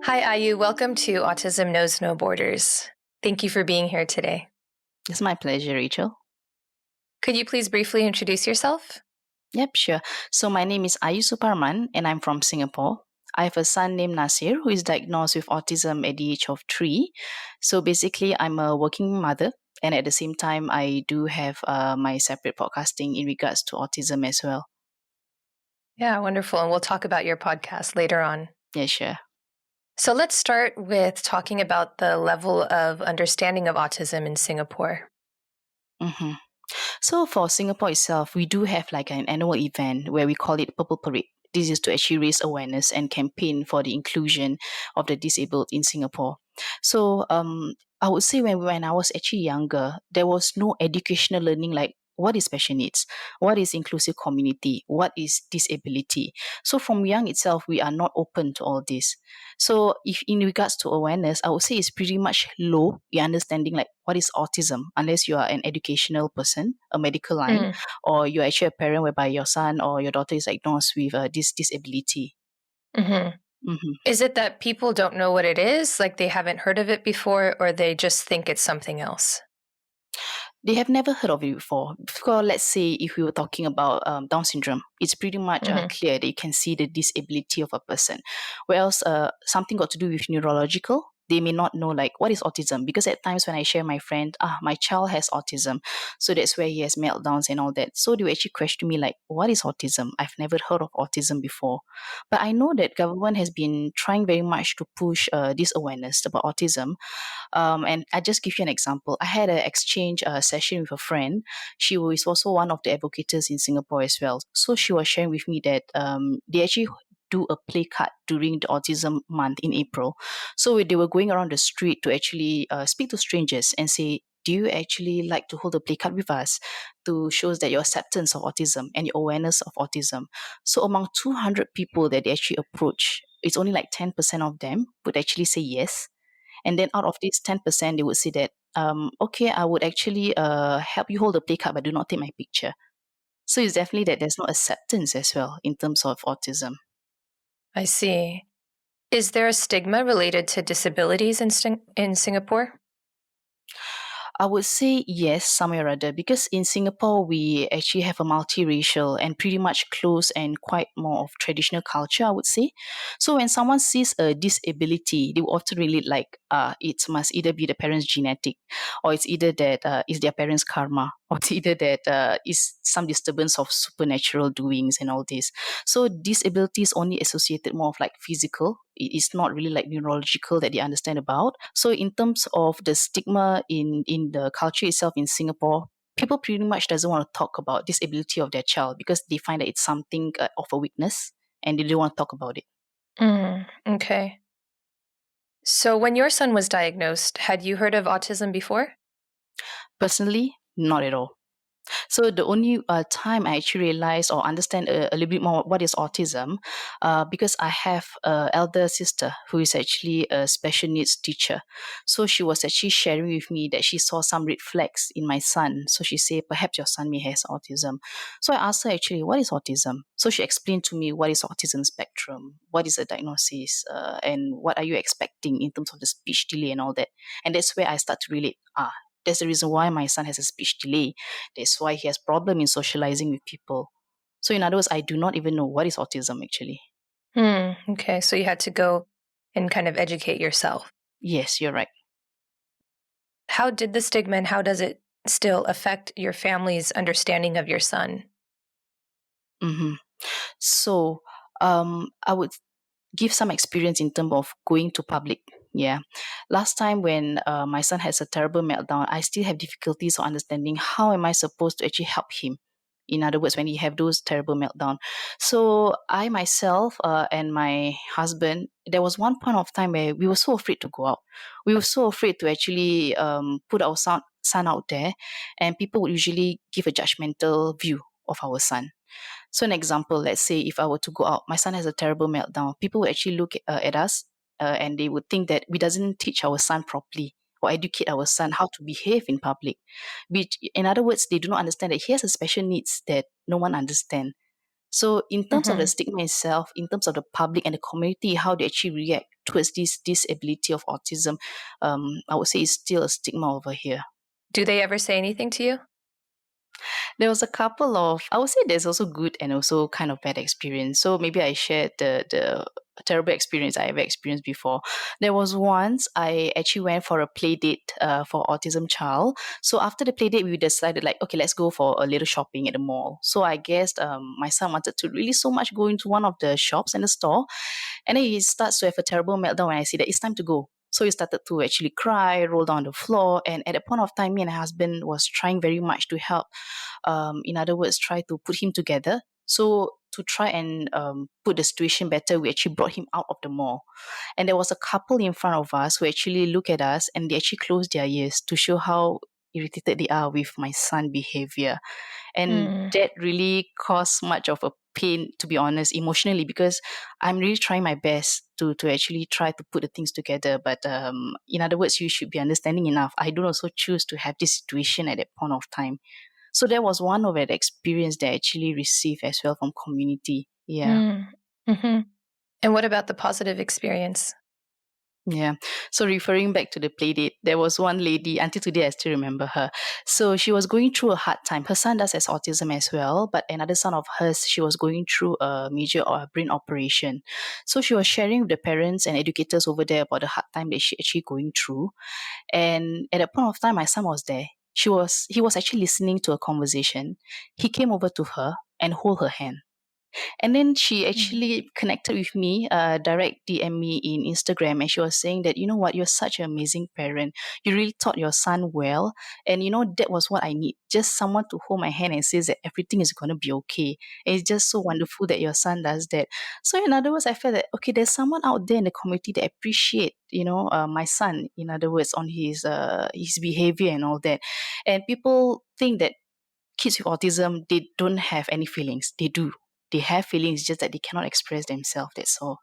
Hi, Ayu. Welcome to Autism Knows No Borders. Thank you for being here today. It's my pleasure, Rachel. Could you please briefly introduce yourself? Yep, sure. So my name is Ayu Suparman and I'm from Singapore. I have a son named Nasir who is diagnosed with autism at the age of 3. So basically, I'm a working mother, and at the same time, I do have my separate podcasting in regards to autism as well. Yeah, wonderful. And we'll talk about your podcast later on. Yeah, sure. So let's start with talking about the level of understanding of autism in Singapore. hmm So for Singapore itself, we do have like an annual event where we call it Purple Parade. This is to actually raise awareness and campaign for the inclusion of the disabled in Singapore. So I would say when I was actually younger, there was no educational learning like what is special needs, what is inclusive community, what is disability. So from young itself, we are not open to all this. So if in regards to awareness, I would say it's pretty much low in understanding like what is autism, unless you are an educational person, a medical line, Mm. or you're actually a parent whereby your son or your daughter is diagnosed with this disability. hmm hmm Is it that people don't know what it is, like they haven't heard of it before, or they just think it's something else? They have never heard of it before. Because let's say if we were talking about Down syndrome, it's pretty much hmm clear that you can see the disability of a person. Whereas something got to do with neurological, they may not know like what is autism, because at times when I share my friend, my child has autism, so that's where he has meltdowns and all that. So they will actually question me like, what is autism? I've never heard of autism before. But I know that government has been trying very much to push this awareness about autism. And I just give you an example. I had an exchange session with a friend. She was also one of the advocates in Singapore as well. So she was sharing with me that they actually do a play card during the autism month in April. So they were going around the street to actually speak to strangers and say, do you actually like to hold a play card with us to show that your acceptance of autism and your awareness of autism? So among 200 people that they actually approach, it's only like 10% of them would actually say yes. And then out of this 10%, they would say that, okay, I would actually help you hold the play card, but do not take my picture. So it's definitely that there's no acceptance as well in terms of autism. I see. Is there a stigma related to disabilities in Singapore? I would say yes, somewhere or other, because in Singapore, we actually have a multiracial and pretty much close and quite more of traditional culture, I would say. So when someone sees a disability, they will often relate like, it must either be the parents' genetic, or it's either that is their parents' karma, or it's either that is some disturbance of supernatural doings and all this. So disability is only associated more of like physical. It is not really like neurological that they understand about. So in terms of the stigma in the culture itself in Singapore, people pretty much doesn't want to talk about disability of their child because they find that it's something of a weakness and they don't want to talk about it. Okay. So when your son was diagnosed, had you heard of autism before? Personally, not at all. So the only time I actually realized or understand a little bit more what is autism, because I have an elder sister who is actually a special needs teacher. So she was actually sharing with me that she saw some red flags in my son. So she said, perhaps your son may has autism. So I asked her actually, what is autism? So she explained to me what is autism spectrum, what is the diagnosis, and what are you expecting in terms of the speech delay and all that. And that's where I start to relate. That's the reason why my son has a speech delay. That's why he has problem in socializing with people. So in other words, I do not even know what is autism actually. Okay. So you had to go and kind of educate yourself. Yes, you're right. How did the stigma and how does it still affect your family's understanding of your son? hmm So I would give some experience in terms of going to public. Yeah. Last time when my son has a terrible meltdown, I still have difficulties of understanding how am I supposed to actually help him. In other words, when he have those terrible meltdown. So I myself and my husband, there was one point of time where we were so afraid to go out. We were so afraid to actually put our son out there, and people would usually give a judgmental view of our son. So, an example, let's say if I were to go out, my son has a terrible meltdown. People would actually look at us and they would think that we doesn't teach our son properly or educate our son how to behave in public. Which, in other words, they do not understand that he has a special needs that no one understands. So, in terms of the hmm stigma itself, in terms of the public and the community, how they actually react towards this disability of autism, I would say, is still a stigma over here. Do they ever say anything to you? There was a couple of, I would say there's also good and also kind of bad experience. So maybe I shared the terrible experience I ever experienced before. There was once I actually went for a play date for autism child. So after the play date, we decided like, okay, let's go for a little shopping at the mall. So I guess my son wanted to really so much go into one of the shops and the store. And then he starts to have a terrible meltdown when I say that it's time to go. So he started to actually cry, roll down the floor. And at that point of time, me and my husband was trying very much to help. In other words, try to put him together. So to try and put the situation better, we actually brought him out of the mall. And there was a couple in front of us who actually look at us and they actually closed their ears to show how irritated they are with my son behavior. And Mm. that really caused much of a pain, to be honest, emotionally, because I'm really trying my best to actually try to put the things together. But in other words, you should be understanding enough. I don't also choose to have this situation at that point of time. So that was one of the experience that I actually received as well from community. Yeah. Mm. Hmm. And what about the positive experience? Yeah. So referring back to the play date, there was one lady, until today I still remember her. So she was going through a hard time. Her son does has autism as well, but another son of hers, she was going through a major brain operation. So she was sharing with the parents and educators over there about the hard time that she actually going through. And at that point of time, my son was there. He was actually listening to a conversation. He came over to her and hold her hand. And then she Mm. actually connected with me, direct DM me in Instagram, and she was saying that, you know what, you're such an amazing parent. You really taught your son well. And, you know, that was what I need. Just someone to hold my hand and says that everything is going to be okay. And it's just so wonderful that your son does that. So, in other words, I felt that, okay, there's someone out there in the community that appreciate, my son, in other words, on his behavior and all that. And people think that kids with autism, they don't have any feelings. They do. They have feelings, just that they cannot express themselves. That's all.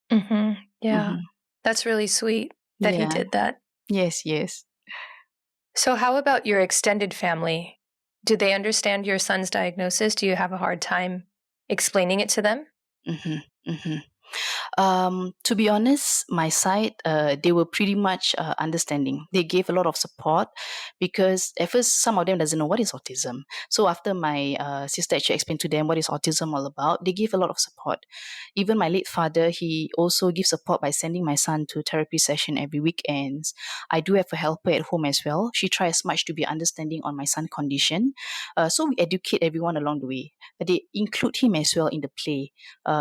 Hmm. Yeah. Hmm. That's really sweet that he Yeah. did that. Yes. Yes. So, how about your extended family? Do they understand your son's diagnosis? Do you have a hard time explaining it to them? Hmm. Hmm. To be honest, my side, they were pretty much understanding. They gave a lot of support because at first some of them doesn't know what is autism. So after my sister actually explained to them what is autism all about, they gave a lot of support. Even my late father, he also gives support by sending my son to therapy session every weekends. I do have a helper at home as well. She tries much to be understanding on my son's condition. So we educate everyone along the way. They include him as well in the play,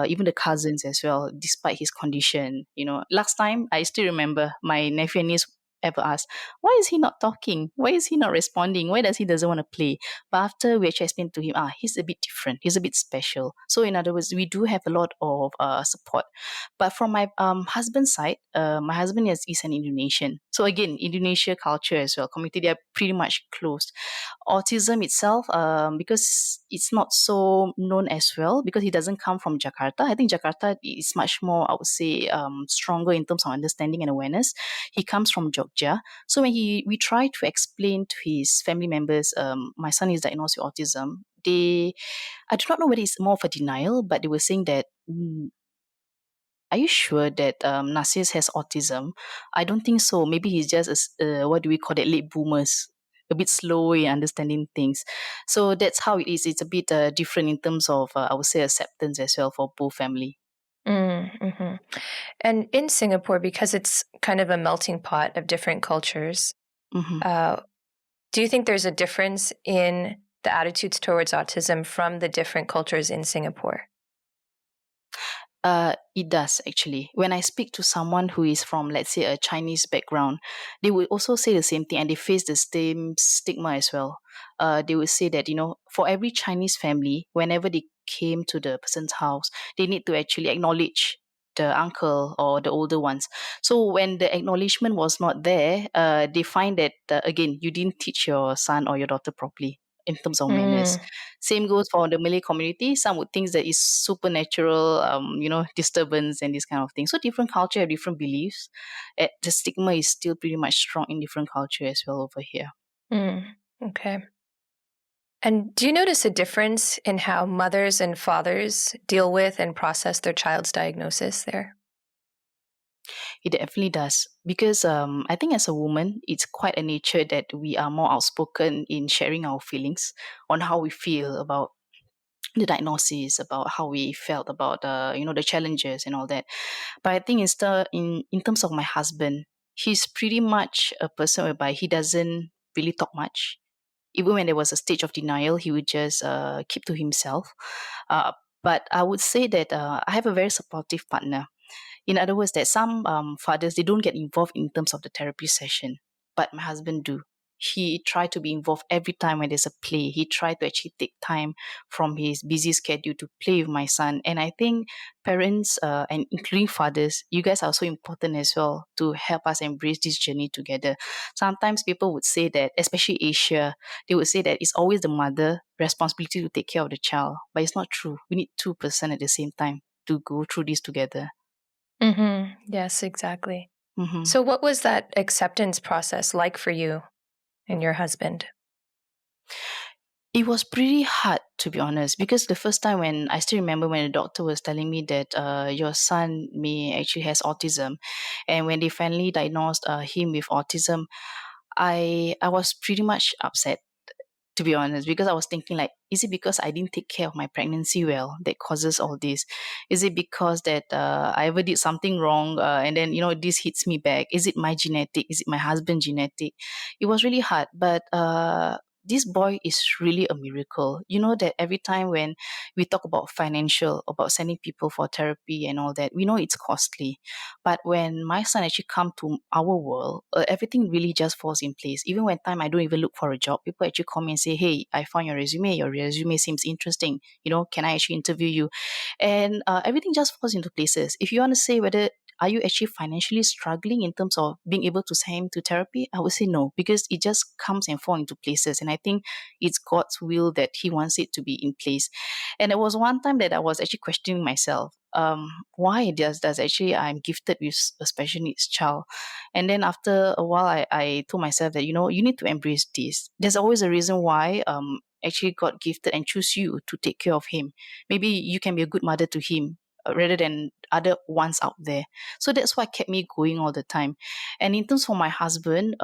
even the cousins as well, despite his condition. Last time I still remember my nephew and niece ever asked, why is he not talking? Why is he not responding? Why does he doesn't want to play? But after we actually explained to him, he's a bit different. He's a bit special. So in other words, we do have a lot of support. But from my husband's side, my husband is an Indonesian. So again, Indonesia culture as well, community, they are pretty much closed. Autism itself, because it's not so known as well, because he doesn't come from Jakarta. I think Jakarta is much more, I would say, stronger in terms of understanding and awareness. He comes from Jogja. So when we try to explain to his family members, my son is diagnosed with autism, I do not know whether it's more of a denial, but they were saying that, are you sure that Narcissus has autism? I don't think so. Maybe he's just, what do we call it, late boomers, a bit slow in understanding things. So that's how it is. It's a bit different in terms of, I would say, acceptance as well for both family. Mm-hmm. And in Singapore, because it's kind of a melting pot of different cultures, Hmm. uh, do you think there's a difference in the attitudes towards autism from the different cultures in Singapore? It does actually. When I speak to someone who is from, let's say, a Chinese background, they will also say the same thing and they face the same stigma as well. They will say that, for every Chinese family, whenever they came to the person's house, they need to actually acknowledge the uncle or the older ones. So when the acknowledgement was not there, they find that, again, you didn't teach your son or your daughter properly in terms of manners. Mm. Same goes for the Malay community. Some would think that is supernatural, disturbance and this kind of thing. So different culture have different beliefs. The stigma is still pretty much strong in different culture as well over here. Mm. Okay. And do you notice a difference in how mothers and fathers deal with and process their child's diagnosis there? It definitely does. Because I think as a woman, it's quite a nature that we are more outspoken in sharing our feelings on how we feel about the diagnosis, about how we felt about the challenges and all that. But I think in terms of my husband, he's pretty much a person whereby he doesn't really talk much. Even when there was a stage of denial, he would just keep to himself. Uh, but I would say that I have a very supportive partner. In other words, that some fathers, they don't get involved in terms of the therapy session, but my husband do. He tried to be involved every time when there's a play. He tried to actually take time from his busy schedule to play with my son. And I think parents and including fathers, you guys are so important as well to help us embrace this journey together. Sometimes people would say that, especially Asia, they would say that it's always the mother responsibility to take care of the child, but it's not true. We need two-person at the same time to go through this together. Yes, exactly. Hmm. So, what was that acceptance process like for you and your husband? It was pretty hard, to be honest, because the first time when I still remember when the doctor was telling me that your son may actually has autism, and when they finally diagnosed him with autism, I was pretty much upset, to be honest, because I was thinking like, is it because I didn't take care of my pregnancy well that causes all this? Is it because that I ever did something wrong and then this hits me back? Is it my genetic? Is it my husband genetic? It was really hard, but this boy is really a miracle. You know that every time when we talk about financial, about sending people for therapy and all that, we know it's costly. But when my son actually come to our world, everything really just falls in place. Even when time I don't even look for a job, people actually call me and say, "Hey, I found your resume. Your resume seems interesting. Can I actually interview you?" And everything just falls into places. If you want to say whether are you actually financially struggling in terms of being able to send him to therapy, I would say no, because it just comes and falls into places. And I think it's God's will that He wants it to be in place. And there was one time that I was actually questioning myself. Why does actually I'm gifted with a special needs child? And then after a while, I told myself that you need to embrace this. There's always a reason why actually God gifted and choose you to take care of him. Maybe you can be a good mother to him rather than other ones out there. So that's what kept me going all the time. And in terms of my husband,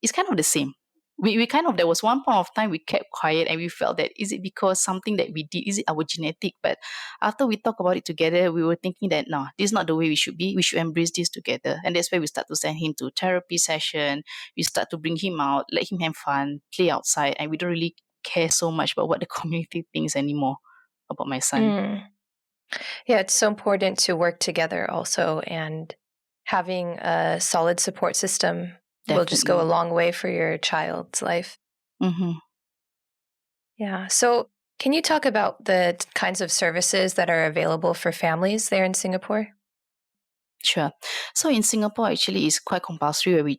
it's kind of the same. We kind of, there was one point of time we kept quiet and we felt that, is it because something that we did, is it our genetic? But after we talk about it together, we were thinking that no, this is not the way we should be. We should embrace this together. And that's where we start to send him to therapy session. We start to bring him out, let him have fun, play outside, and we don't really care so much about what the community thinks anymore about my son. Mm. Yeah, it's so important to work together also, and having a solid support system will just go a Definitely. long way for your child's life. Mm-hmm. Yeah. So, can you talk about the kinds of services that are available for families there in Singapore? Sure. So in Singapore, actually, it's quite compulsory where we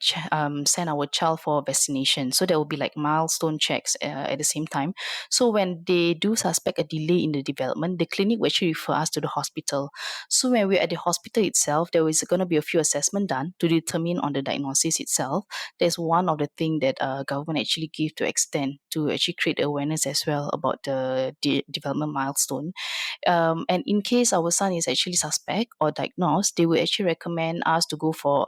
send our child for vaccination. So there will be like milestone checks at the same time. So when they do suspect a delay in the development, the clinic will actually refer us to the hospital. So when we're at the hospital itself, there is going to be a few assessments done to determine on the diagnosis itself. There's one of the thing that government actually give to extend to actually create awareness as well about the development milestone. And in case our son is actually suspect or diagnosed, they will actually recommend us to go for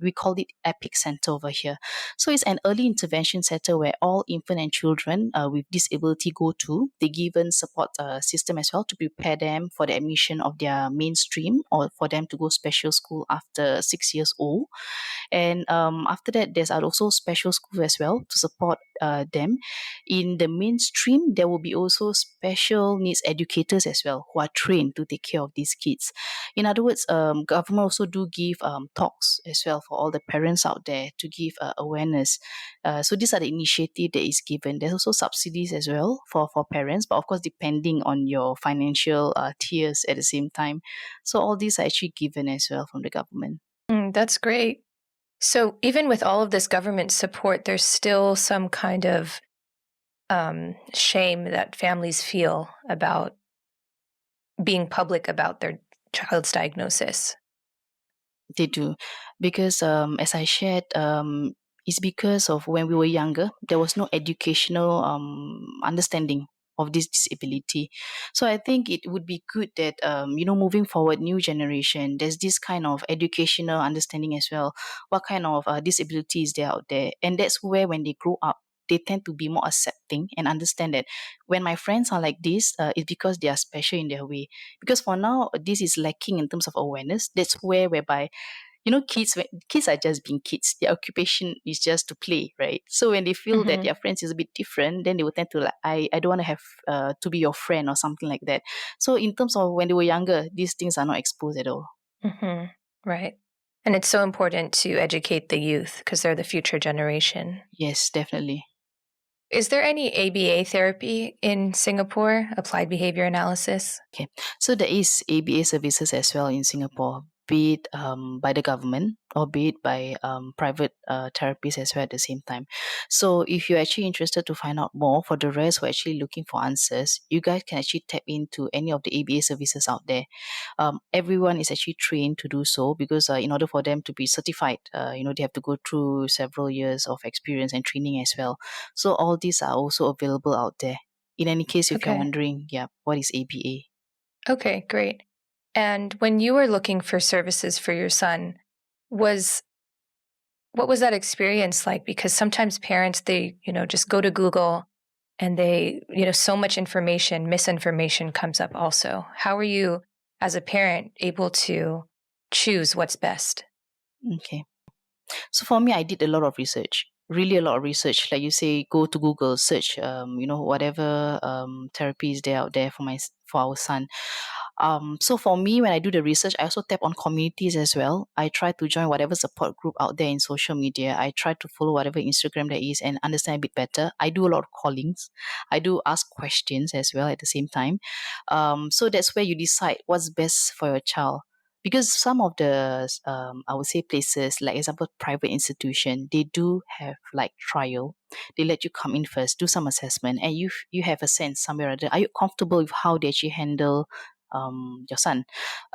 we call it EPIC Center over here. So it's an early intervention center where all infant and children with disability go to. They given support system as well to prepare them for the admission of their mainstream or for them to go special school after 6 years old. And after that, there's also special school as well to support them. In the mainstream, there will be also special needs educators as well who are trained to take care of these kids. In other words, government also do give talks as well for all the parents out there to give awareness. So these are the initiative that is given. There's also subsidies as well for parents, but of course depending on your financial tiers at the same time. So all these are actually given as well from the government. That's great. So, even with all of this government support, there's still some kind of shame that families feel about being public about their child's diagnosis. They do. Because as I shared, it's because of when we were younger, there was no educational understanding of this disability. So I think it would be good that moving forward, new generation, there's this kind of educational understanding as well. What kind of disabilities there out there, and that's where when they grow up, they tend to be more accepting and understand that when my friends are like this, it's because they are special in their way. Because for now, this is lacking in terms of awareness. That's whereby kids are just being kids. Their occupation is just to play, right? So when they feel that Mm-hmm. their friends is a bit different, then they will tend to like, I don't want to have to be your friend or something like that. So in terms of when they were younger, these things are not exposed at all. Mm-hmm. Right. And it's so important to educate the youth because they're the future generation. Yes, definitely. Is there any ABA therapy in Singapore, applied behavior analysis? Okay, so there is ABA services as well in Singapore, be it by the government or be it by private therapists as well at the same time. So if you're actually interested to find out more, for the rest who are actually looking for answers, you guys can actually tap into any of the ABA services out there. Everyone is actually trained to do so because in order for them to be certified, they have to go through several years of experience and training as well. So all these are also available out there. In any case, if you're Okay. wondering, yeah, what is ABA? Okay, great. And when you were looking for services for your son, was what was that experience like? Because sometimes parents, they, just go to Google and they, so much information, misinformation comes up also. How are you as a parent able to choose what's best? Okay. So for me, I did a lot of research, really a lot of research. Like you say, go to Google, search, whatever therapy is there out there for our son. So for me, when I do the research, I also tap on communities as well. I try to join whatever support group out there in social media. I try to follow whatever Instagram there is and understand a bit better. I do a lot of callings. I do ask questions as well at the same time. So that's where you decide what's best for your child, because some of the I would say places, like example private institution, they do have like trial. They let you come in first, do some assessment, and you have a sense somewhere or other, are you comfortable with how they actually handle your son?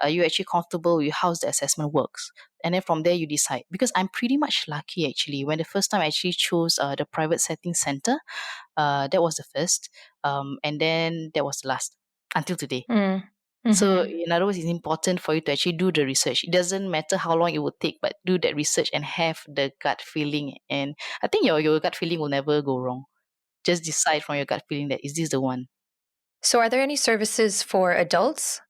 Are you actually comfortable with how the assessment works? And then from there you decide. Because I'm pretty much lucky actually, when the first time I actually chose the private setting center, that was the first, and then that was the last until today. Mm. So, Hmm. in other words, it's important for you to actually do the research. It doesn't matter how long it will take, but do that research and have the gut feeling. And I think your gut feeling will never go wrong. Just decide from your gut feeling that is this the one. So, are there any services for adults?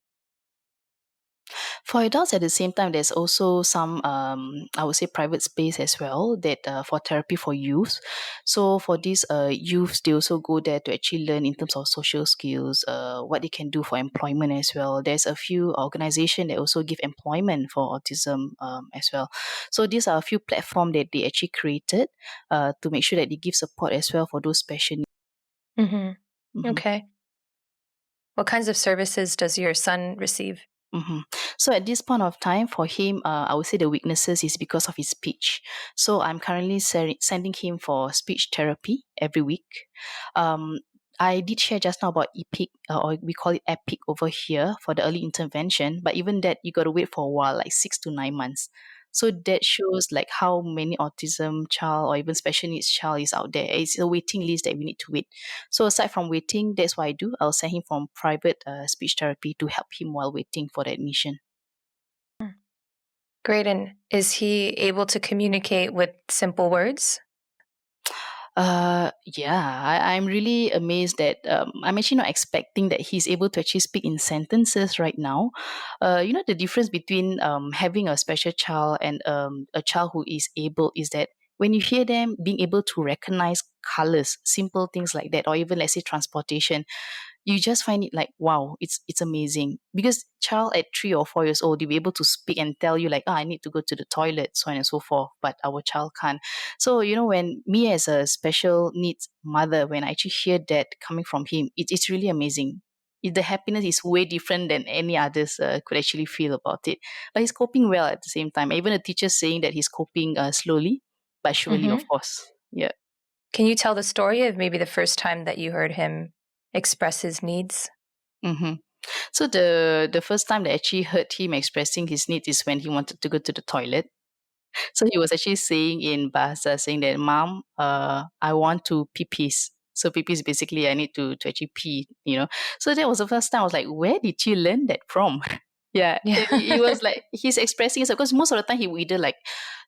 For adults, at the same time, there's also some, I would say, private space as well that for therapy for youth. So for these youths, they also go there to actually learn in terms of social skills, what they can do for employment as well. There's a few organizations that also give employment for autism as well. So these are a few platforms that they actually created to make sure that they give support as well for those special needs. Hmm. Mhm. Okay. What kinds of services does your son receive? Mhm. So at this point of time, for him, I would say the weaknesses is because of his speech. So I'm currently sending him for speech therapy every week. Um, I did share just now about EPIC, or we call it EPIC over here for the early intervention. But even that, you got to wait for a while, like 6 to 9 months. So that shows like how many autism child or even special needs child is out there. It's a waiting list that we need to wait. So aside from waiting, that's what I do. I'll send him from private speech therapy to help him while waiting for the admission. Great. And is he able to communicate with simple words? Yeah, I'm really amazed that I'm actually not expecting that he's able to actually speak in sentences right now. The difference between having a special child and a child who is able is that when you hear them being able to recognize colors, simple things like that, or even let's say transportation, you just find it like wow, it's amazing. Because child at 3 or 4 years old, they'll be able to speak and tell you like, I need to go to the toilet, so on and so forth, but our child can't. So when me as a special needs mother, when I actually hear that coming from him, it's really amazing. The happiness is way different than any others could actually feel about it. But he's coping well at the same time. Even the teacher saying that he's coping slowly but surely, of Hmm. course. Yeah. Can you tell the story of maybe the first time that you heard him express his needs? hmm So the first time that I actually heard him expressing his needs is when he wanted to go to the toilet. So he was actually saying in Bahasa, saying that, Mom, I want to pee pees. So pee is basically I need to actually pee, So that was the first time I was like, where did you learn that from? Yeah, Yeah. he was like he's expressing himself because most of the time he would either like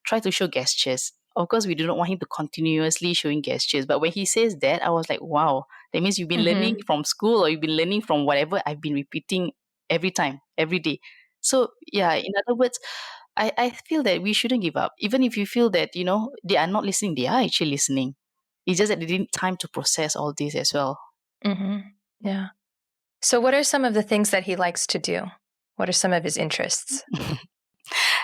try to show gestures. Of course, we do not want him to continuously showing gestures, but when he says that, I was like, wow, that means you've been learning Hmm. from school or you've been learning from whatever I've been repeating every time, every day. So yeah, in other words, I feel that we shouldn't give up. Even if you feel that, they are not listening, they are actually listening. It's just that they didn't time to process all this as well. Hmm. Yeah. So, what are some of the things that he likes to do? What are some of his interests?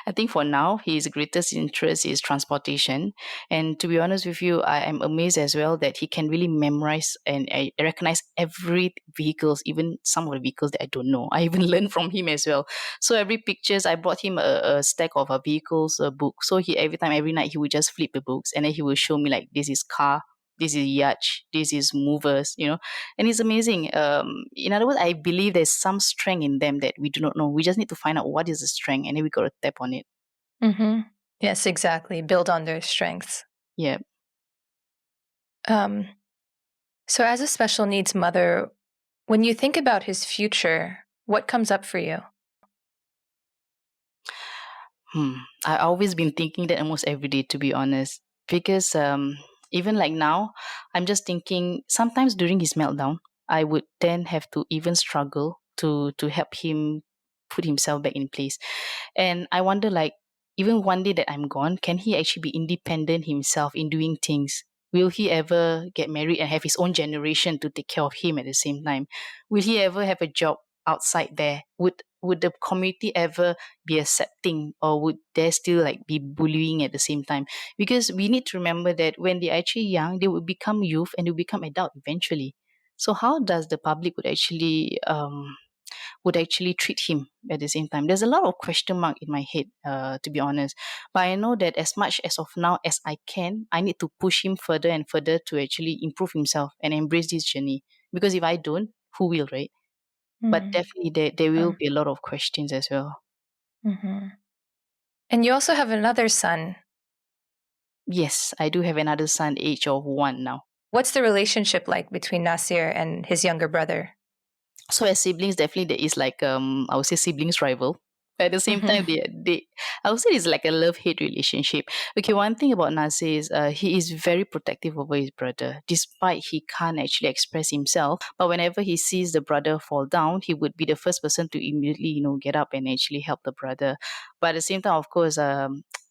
I think for now, his greatest interest is transportation. And to be honest with you, I am amazed as well that he can really memorize and recognize every vehicles, even some of the vehicles that I don't know. I even learned from him as well. So every pictures, I brought him a stack of vehicles, a book. So he every time, every night, he would just flip the books and then he will show me like this is car, this is yacht, this is movers, and it's amazing. In other words, I believe there's some strength in them that we do not know. We just need to find out what is the strength, and then we got to tap on it. Hmm. Yes, exactly. Build on their strengths. Yeah. Um, so, as a special needs mother, when you think about his future, what comes up for you? Hmm. I always been thinking that almost every day, to be honest, because even like now, I'm just thinking. Sometimes during his meltdown, I would then have to even struggle to help him put himself back in place, and I wonder like even one day that I'm gone, can he actually be independent himself in doing things? Will he ever get married and have his own generation to take care of him at the same time? Will he ever have a job outside there? Would the community ever be accepting, or would there still like be bullying at the same time? Because we need to remember that when they're actually young, they will become youth and they will become adult eventually. So how does the public would actually treat him at the same time? There's a lot of question mark in my head, to be honest. But I know that as much as of now as I can, I need to push him further and further to actually improve himself and embrace this journey. Because if I don't, who will, right? But Mm. definitely there will Um, be a lot of questions as well. mhm. And you also have another son. Yes, I do have another son, age of 1 now. What's the relationship like between Nasir and his younger brother? So as siblings, definitely there is like I would say siblings rival. At the same time, Hmm. they I would say it's like a love hate relationship. Okay, one thing about Nasir is he is very protective over his brother, despite he can't actually express himself. But whenever he sees the brother fall down, he would be the first person to immediately get up and actually help the brother. But at the same time, of course,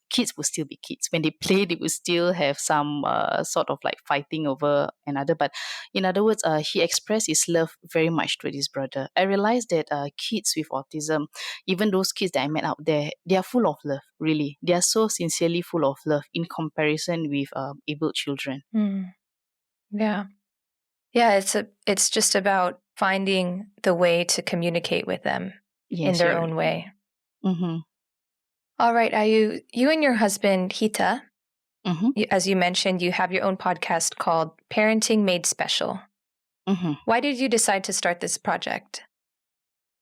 kids will still be kids. When they play, they will still have some sort of like fighting over another. But in other words, he expressed his love very much to his brother. I realized that kids with autism, even those kids that I met out there, they are full of love, really. They are so sincerely full of love in comparison with able children. Mm. Yeah. Yeah, it's just about finding the way to communicate with them in Yes, their you're own right. way. Mm-hmm. All right, Ayu, you and your husband Hita, Mm-hmm. as you mentioned, you have your own podcast called Parenting Made Special. Mm-hmm. Why did you decide to start this project?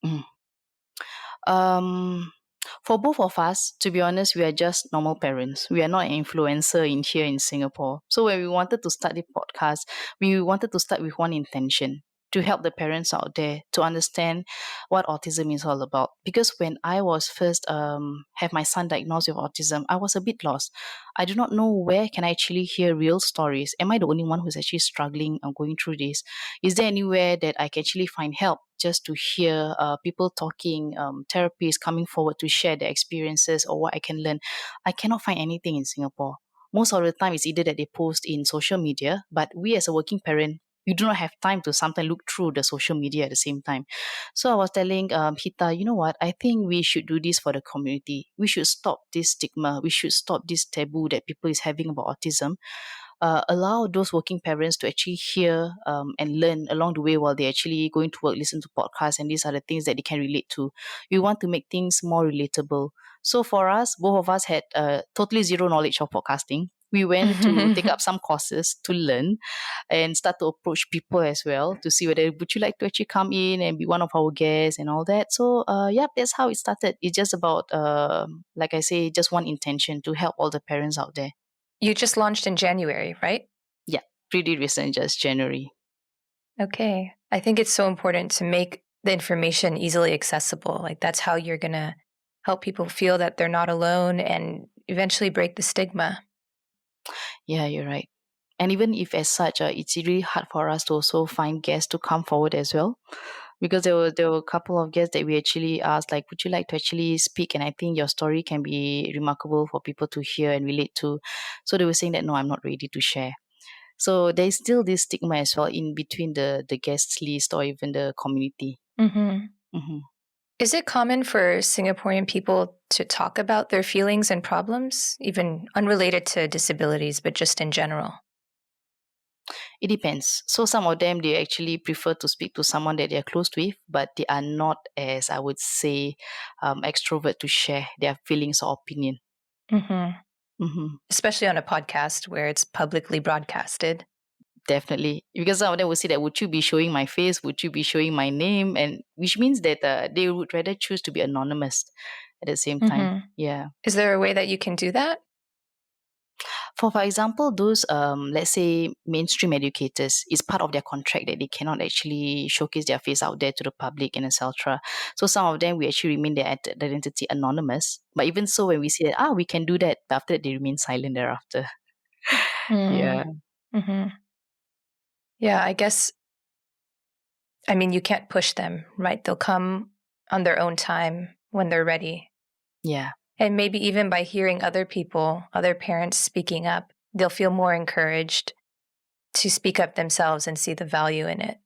Mm. Um, for both of us, to be honest, we are just normal parents. We are not an influencer in here in Singapore. So when we wanted to start the podcast, we wanted to start with one intention to help the parents out there to understand what autism is all about. Because when I was first have my son diagnosed with autism, I was a bit lost. I do not know where can I actually hear real stories. Am I the only one who's actually struggling and going through this? Is there anywhere that I can actually find help just to hear people talking, therapists coming forward to share their experiences or what I can learn? I cannot find anything in Singapore. Most of the time, it's either that they post in social media, but we as a working parent, you do not have time to sometimes look through the social media at the same time. So I was telling Hita, you know what? I think we should do this for the community. We should stop this stigma. We should stop this taboo that people is having about autism, allow those working parents to actually hear and learn along the way while they're actually going to work, listen to podcasts, and these are the things that they can relate to. We want to make things more relatable. So for us, both of us had totally zero knowledge of podcasting. We went to take up some courses to learn and start to approach people as well to see whether would you like to actually come in and be one of our guests and all that. So yeah, that's how it started. It's just about like I say, just one intention to help all the parents out there. You just launched in January, right? Yeah. Pretty recent, just January. Okay. I think it's so important to make the information easily accessible. Like that's how you're going to help people feel that they're not alone and eventually break the stigma. Yeah, you're right. And even if as such, it's really hard for us to also find guests to come forward as well, because there were a couple of guests that we actually asked, like, would you like to actually speak? And I think your story can be remarkable for people to hear and relate to. So they were saying that no, I'm not ready to share. So there's still this stigma as well in between the guest list or even the community. Hmm. Hmm. Is it common for Singaporean people to talk about their feelings and problems, even unrelated to disabilities, but just in general? It depends. So some of them they actually prefer to speak to someone that they're close with, but they are not as I would say extrovert to share their feelings or opinion. Hmm. Hmm. Especially on a podcast where it's publicly broadcasted. Definitely, because some of them would say that would you be showing my face? Would you be showing my name? And which means that they would rather choose to be anonymous at the same time. Hmm. Yeah. Is there a way that you can do that? For example, those let's say mainstream educators, it's part of their contract that they cannot actually showcase their face out there to the public and etc. So some of them we actually remain their identity anonymous. But even so, when we say that, we can do that, but after that they remain silent thereafter. Yeah, Mm-hmm. Yeah, I guess, I mean, you can't push them, right? They'll come on their own time when they're ready. yeah. And maybe even by hearing other people, other parents speaking up, they'll feel more encouraged to speak up themselves and see the value in it.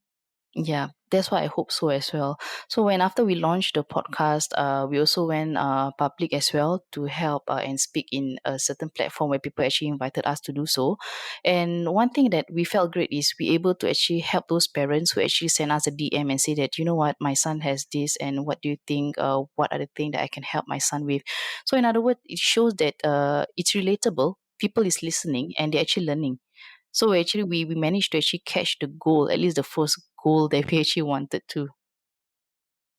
Yeah, that's what I hope so as well. So when after we launched the podcast, we also went public as well to help and speak in a certain platform where people actually invited us to do so. And one thing that we felt great is we able to actually help those parents who actually send us a DM and say that you know what, my son has this, and what do you think? What are the things that I can help my son with? So in other words, it shows that it's relatable. People is listening and they're actually learning. So actually, we managed to actually catch the goal, at least the first goal that we actually wanted to.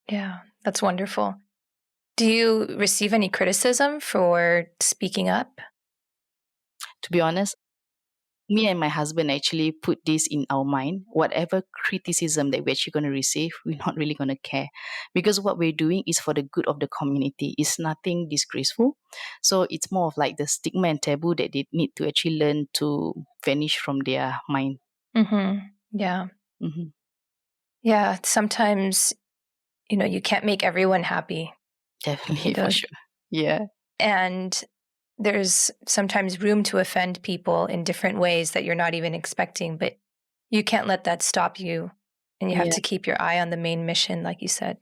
Yeah, that's wonderful. Do you receive any criticism for speaking up? To be honest, me and my husband actually put this in our mind. Whatever criticism that we're actually going to receive, we're not really going to care, because what we're doing is for the good of the community. It's nothing disgraceful. So it's more of like the stigma and taboo that they need to actually learn to vanish from their mind. Mm-hmm. Yeah. Hmm. Yeah. Sometimes, you can't make everyone happy, you Definitely, for know, sure. Yeah. and there's sometimes room to offend people in different ways that you're not even expecting, but you can't let that stop you. And you have Yeah. to keep your eye on the main mission, like you said.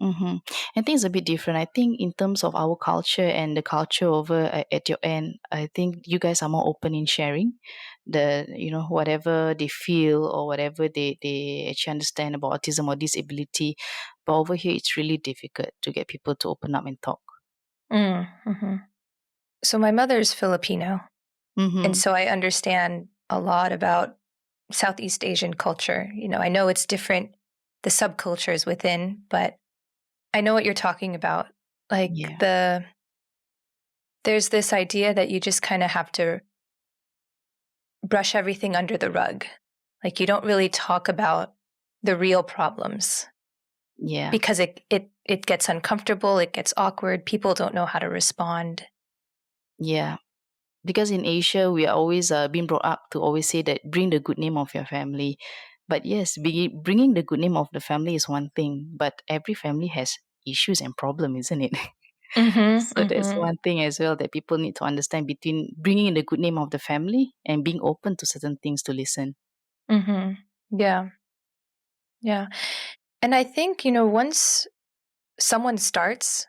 Mm-hmm. I think it's a bit different. I think in terms of our culture and the culture over at your end, I think you guys are more open in sharing whatever they feel or whatever they actually understand about autism or disability. But over here, it's really difficult to get people to open up and talk. Mm-hmm. So my mother's Filipino, and Mm-hmm. so I understand a lot about Southeast Asian culture. I know it's different, the subcultures within, but I know what you're talking about. Like Yeah. there's this idea that you just kind of have to brush everything under the rug. Like you don't really talk about the real problems Yeah. because it gets uncomfortable, it gets awkward, people don't know how to respond. Yeah. Because in Asia, we are always being brought up to always say that bring the good name of your family. But yes, bringing the good name of the family is one thing, but every family has issues and problem, isn't it? Mhm. So that's Mhm. one thing as well that people need to understand between bringing in the good name of the family and being open to certain things to listen. Mhm. Yeah. Yeah. And I think, once someone starts,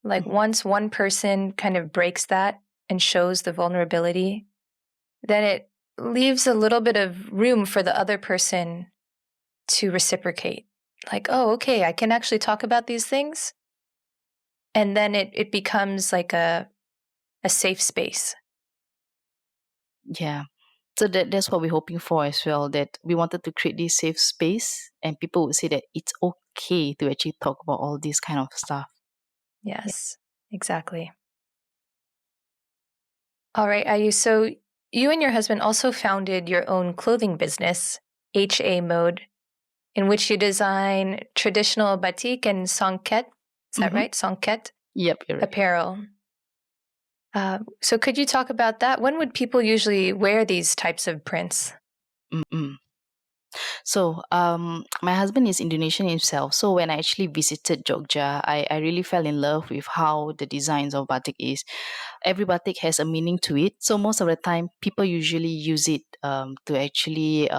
like Mhm. once one person kind of breaks that and shows the vulnerability, then it leaves a little bit of room for the other person to reciprocate. Like, oh, okay, I can actually talk about these things. And then it becomes like a safe space. Yeah. So that's what we're hoping for as well. That we wanted to create this safe space, and people would say that it's okay to actually talk about all this kind of stuff. Yeah. Yes, exactly. All right, Ayu. So you and your husband also founded your own clothing business, HA Mode, in which you design traditional batik and songket. Is that right? Songket Yep, you're right. apparel. So could you talk about that? When would people usually wear these types of prints? Mm-mm. So, my husband is Indonesian himself. So when I actually visited Jogja, I really fell in love with how the designs of batik is. Every batik has a meaning to it. So most of the time, people usually use it to actually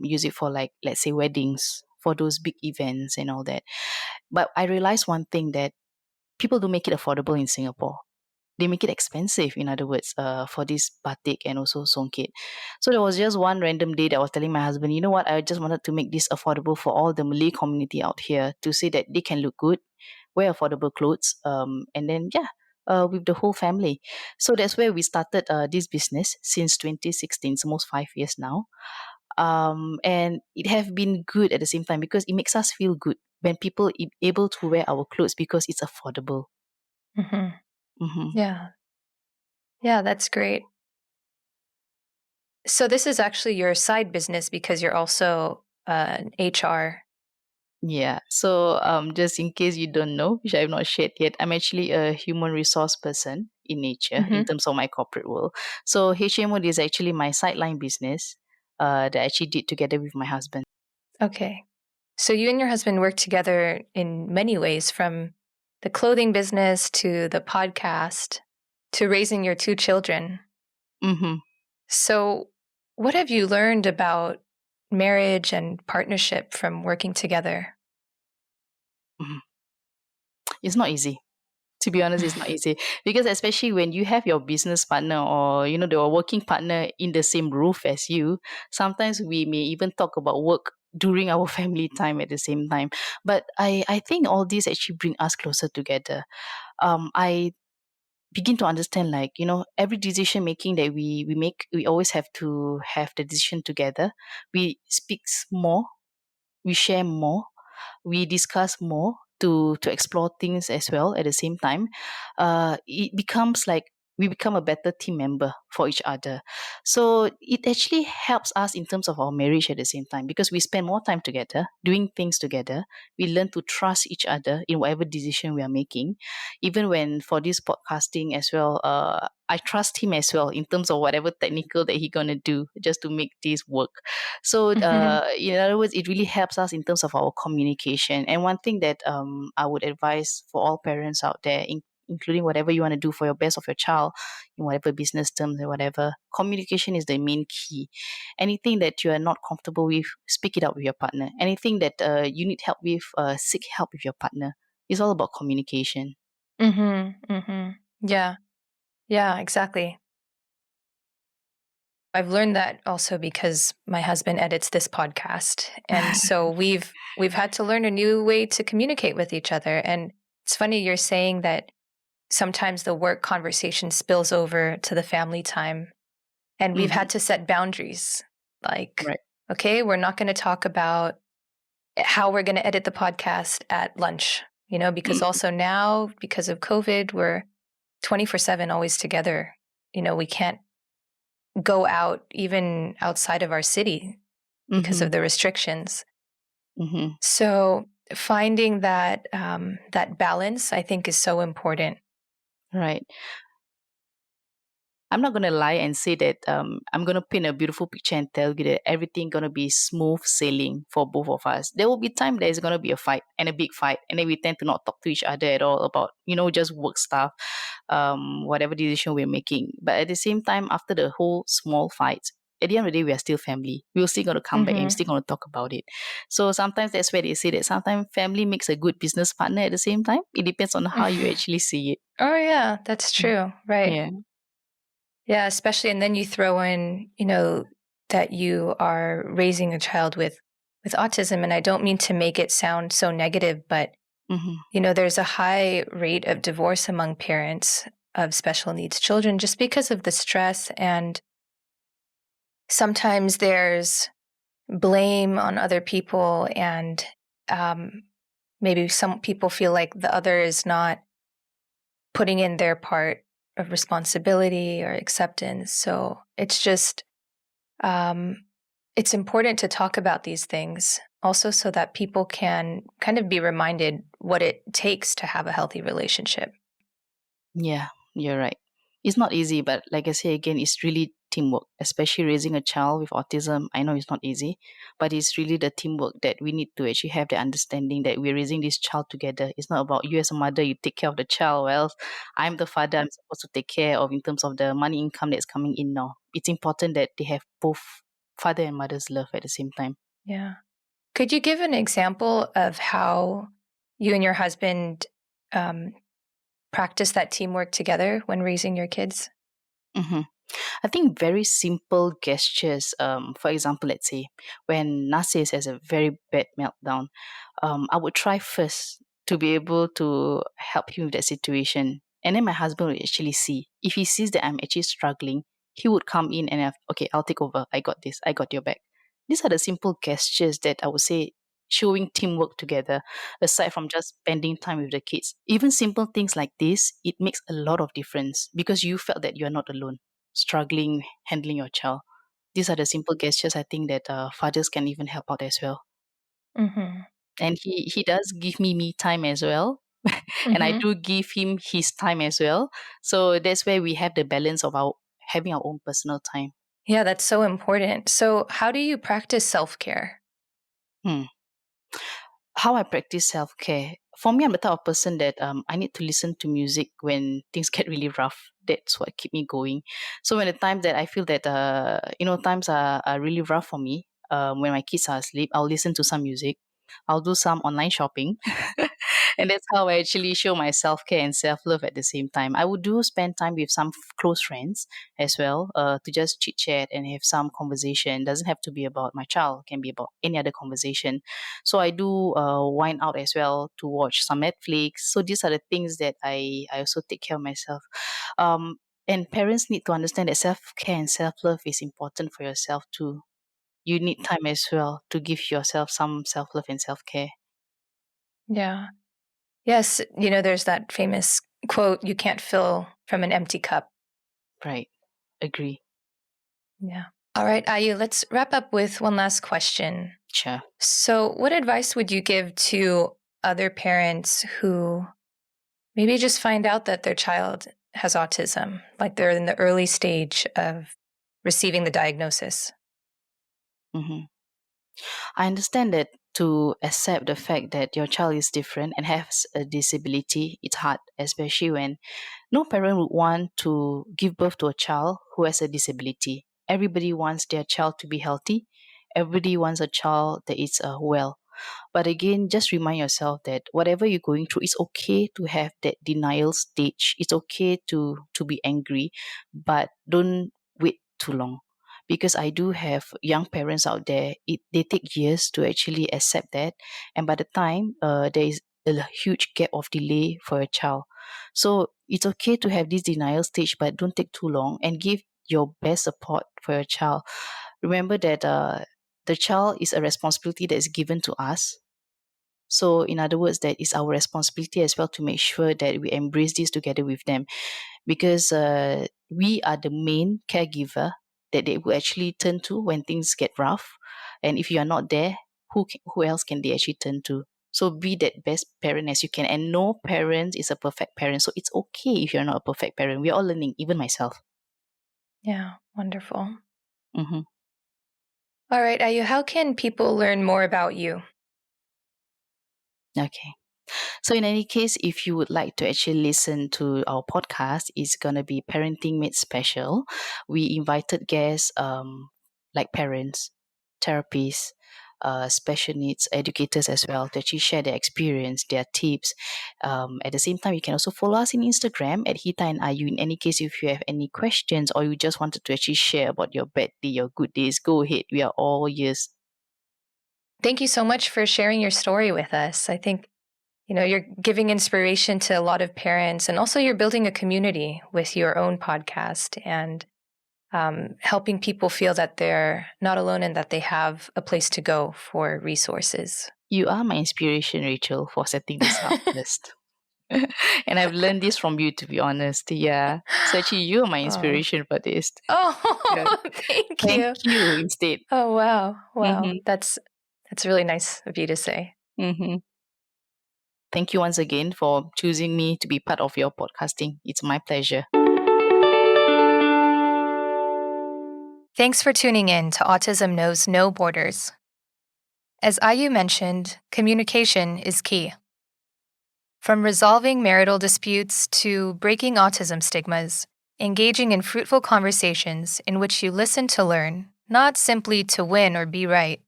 use it for, like, let's say, weddings, for those big events and all that. But I realized one thing, that people do make it affordable in Singapore. They make it expensive, in other words, for this batik and also songket. So there was just one random day that I was telling my husband, you know what, I just wanted to make this affordable for all the Malay community out here, to say that they can look good, wear affordable clothes, and then, yeah, with the whole family. So that's where we started this business since 2016, it's almost 5 years now. And it have been good at the same time, because it makes us feel good when people able to wear our clothes because it's affordable. Mm-hmm. Hmm. Yeah. Yeah, that's great. So this is actually your side business because you're also an HR. Yeah. So, just in case you don't know, which I have not shared yet, I'm actually a human resource person in nature in Mm-hmm. terms of my corporate world. So HMO is actually my sideline business that I actually did together with my husband. Okay. So you and your husband work together in many ways, from the clothing business to the podcast to raising your two children. Hmm. So, what have you learned about marriage and partnership from working together? Hmm. It's not easy. To be honest, it's not easy, because especially when you have your business partner, or the working partner in the same roof as you, sometimes we may even talk about work during our family time at the same time. But I think all these actually bring us closer together. I begin to understand, like, every decision making that we make, we always have to have the decision together. We speak more, we share more, we discuss more to explore things as well at the same time. It becomes like we become a better team member for each other. So it actually helps us in terms of our marriage at the same time, because we spend more time together doing things together. We learn to trust each other in whatever decision we are making. Even when for this podcasting as well, I trust him as well in terms of whatever technical that he gonna do just to make this work. So, Hmm. in other words, it really helps us in terms of our communication. And one thing that I would advise for all parents out there, including whatever you want to do for your best of your child, in whatever business terms or whatever, communication is the main key. Anything that you are not comfortable with, speak it out with your partner. Anything that you need help with, seek help with your partner. It's all about communication. Hmm. Hmm. Yeah. Yeah, exactly. I've learned that also because my husband edits this podcast. And so we've had to learn a new way to communicate with each other. And it's funny you're saying that sometimes the work conversation spills over to the family time, and we've Hmm. had to set boundaries. Like, Right. okay, we're not going to talk about how we're going to edit the podcast at lunch, because Mm-hmm. also now, because of COVID, we're 24/7 always together. We can't go out even outside of our city because Mm-hmm. of the restrictions. Mm-hmm. So finding that balance, I think, is so important. Right. I'm not gonna lie and say that I'm gonna paint a beautiful picture and tell you that everything gonna be smooth sailing for both of us. There will be time there's gonna be a fight, and a big fight, and then we tend to not talk to each other at all about just work stuff, whatever decision we're making. But at the same time, after the whole small fights, at the end of the day, we are still family. We're still gonna come back and we're Hmm. still gonna talk about it. So sometimes that's where they say that sometimes family makes a good business partner. At the same time, it depends on how you actually see it. Oh, yeah, that's true. Right. Yeah. Yeah, especially, and then you throw in, that you are raising a child with autism, and I don't mean to make it sound so negative, but Mm-hmm. there's a high rate of divorce among parents of special needs children just because of the stress, and sometimes there's blame on other people, and um, maybe some people feel like the other is not putting in their part of responsibility or acceptance. So it's just, it's important to talk about these things also so that people can kind of be reminded what it takes to have a healthy relationship. Yeah, you're right. It's not easy, but like I say again, it's really teamwork, especially raising a child with autism. I know it's not easy, but it's really the teamwork that we need to actually have the understanding that we're raising this child together. It's not about you as a mother, you take care of the child. Well, I'm the father, I'm supposed to take care of in terms of the money income that's coming in now. It's important that they have both father and mother's love at the same time. Yeah. Could you give an example of how you and your husband um, practice that teamwork together when raising your kids? hmm I think very simple gestures. For example, let's say when Narcissus has a very bad meltdown, I would try first to be able to help him with that situation. And then my husband will actually see. If he sees that I'm actually struggling, he would come in and okay, I'll take over. I got this. I got your back. These are the simple gestures that I would say showing teamwork together, aside from just spending time with the kids. Even simple things like this, it makes a lot of difference because you felt that you're not alone struggling handling your child. These are the simple gestures I think that fathers can even help out as well. Mm-hmm. And he does give me time as well, and I Mm-hmm. do give him his time as well. So that's where we have the balance of our having our own personal time. Yeah, that's so important. So, how do you practice self care? Hmm. How I practice self care. For me, I'm the type of person that I need to listen to music when things get really rough. That's what keep me going. So when the time that I feel that times are really rough for me, when my kids are asleep, I'll listen to some music. I'll do some online shopping. And that's how I actually show my self care and self love at the same time. I would do spend time with some close friends as well, to just chit chat and have some conversation. Doesn't have to be about my child; can be about any other conversation. So I do wine out as well to watch some Netflix. So these are the things that I also take care of myself. Um, and parents need to understand that self care and self love is important for yourself too. You need time as well to give yourself some self love and self care. Yeah. Yes, there's that famous quote, you can't fill from an empty cup. Right. Agree. Yeah. All right, Ayu, let's wrap up with one last question. Sure. So, what advice would you give to other parents who maybe just find out that their child has autism, like they're in the early stage of receiving the diagnosis? hmm I understand that to accept the fact that your child is different and has a disability, it's hard, especially when no parent would want to give birth to a child who has a disability. Everybody wants their child to be healthy. Everybody wants a child that is well. But again, just remind yourself that whatever you're going through, it's okay to have that denial stage. It's okay to be angry, but don't wait too long. Because I do have young parents out there, they take years to actually accept that, and by the time there is a huge gap of delay for a child. So it's okay to have this denial stage, but don't take too long and give your best support for your child. Remember that the child is a responsibility that is given to us. So, in other words, that is our responsibility as well to make sure that we embrace this together with them because we are the main caregiver that they will actually turn to when things get rough. And if you are not there, who else can they actually turn to? So be that best parent as you can. And no parent is a perfect parent. So it's okay if you're not a perfect parent. We're all learning, even myself. Yeah, wonderful. hmm All right, Ayu, how can people learn more about you? Okay. So, in any case, if you would like to actually listen to our podcast, it's gonna be Parenting Made Special. We invited guests like parents, therapists, special needs educators as well to actually share their experience, their tips. At the same time, you can also follow us in Instagram at Hita and Ayu. In any case, if you have any questions or you just wanted to actually share about your bad day, your good days, go ahead. We are all ears. Thank you so much for sharing your story with us. I think, you're giving inspiration to a lot of parents, and also you're building a community with your own podcast and helping people feel that they're not alone and that they have a place to go for resources. You are my inspiration, Rachel, for setting this up first. And I've learned this from you, to be honest. Yeah. So actually, you're my Oh. inspiration for this. Yeah. Oh, thank Thank you. you instead. Oh, wow. Wow. Mm-hmm. That's really nice of you to say. Mm-hmm. Thank you once again for choosing me to be part of your podcasting. It's my pleasure. Thanks for tuning in to Autism Knows No Borders. As Ayu mentioned, communication is key. From resolving marital disputes to breaking autism stigmas, engaging in fruitful conversations in which you listen to learn, not simply to win or be right,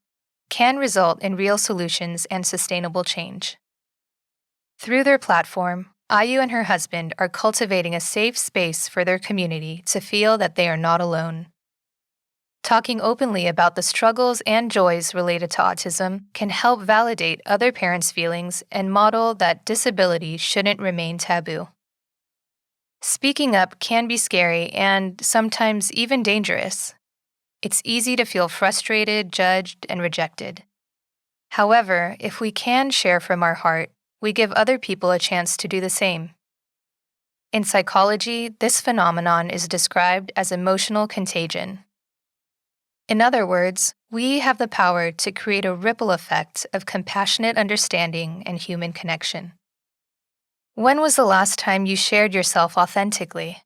can result in real solutions and sustainable change. Through their platform, Ayu and her husband are cultivating a safe space for their community to feel that they are not alone. Talking openly about the struggles and joys related to autism can help validate other parents' feelings and model that disability shouldn't remain taboo. Speaking up can be scary and sometimes even dangerous. It's easy to feel frustrated, judged, and rejected. However, if we can share from our heart, we give other people a chance to do the same. In psychology, this phenomenon is described as emotional contagion. In other words, we have the power to create a ripple effect of compassionate understanding and human connection. When was the last time you shared yourself authentically?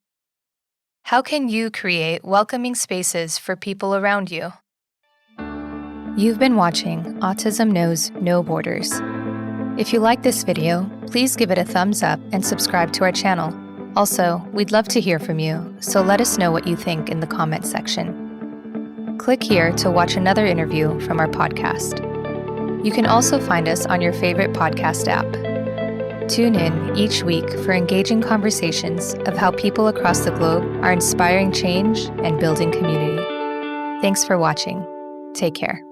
How can you create welcoming spaces for people around you? You've been watching Autism Knows No Borders. If you like this video, please give it a thumbs up and subscribe to our channel. Also, we'd love to hear from you, so let us know what you think in the comment section. Click here to watch another interview from our podcast. You can also find us on your favorite podcast app. Tune in each week for engaging conversations of how people across the globe are inspiring change and building community. Thanks for watching. Take care.